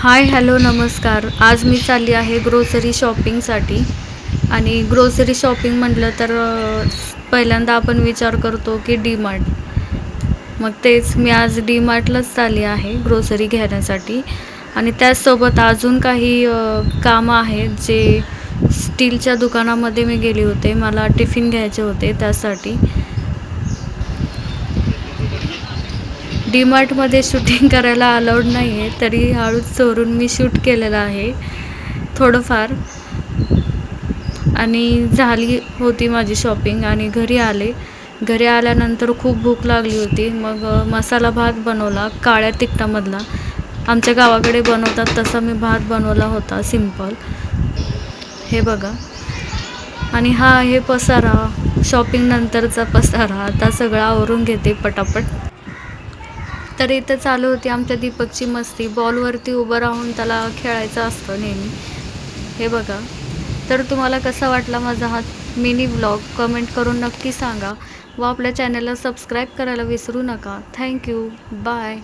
Hi hello नमस्कार. आज मी चालली आहे ग्रोसरी शॉपिंगसाठी. आणि ग्रोसरी शॉपिंग म्हटलं तर पहिल्यांदा आपण विचार करतो की डी-मार्ट. मग तेच मी आज डी-मार्टलाच चालली आहे ग्रोसरी घेण्यासाठी. आणि त्याचसोबत अजून काही कामं आहेत जे स्टीलच्या दुकानामध्ये मी गेले होते. मला टिफिन घ्यायचे होते त्यासाठी. डी-मार्टमध्ये शूटिंग करायला अलाउड नाही आहे, तरी हळूच चोरून मी शूट केलेलं आहे थोडंफार. आणि झाली होती माझी शॉपिंग आणि घरी आले. घरी आल्यानंतर खूप भूक लागली होती. मग मसाला भात बनवला काळ्या तिखटामधला. आमच्या गावाकडे बनवतात तसा मी भात बनवला होता सिंपल. हे बघा. आणि हा आहे पसारा, शॉपिंग नंतरचा पसारा. आता सगळं आवरून घेते पटापट. तर इथं चालू होती आमच्या दीपकची मस्ती. बॉलवरती उभं राहून त्याला खेळायचं असतं नेहमी. हे बघा. तर तुम्हाला कसा वाटला माझा हा मिनी व्लॉग कमेंट करून नक्की सांगा व आपल्या चॅनलला सबस्क्राईब करायला विसरू नका. थँक्यू. बाय.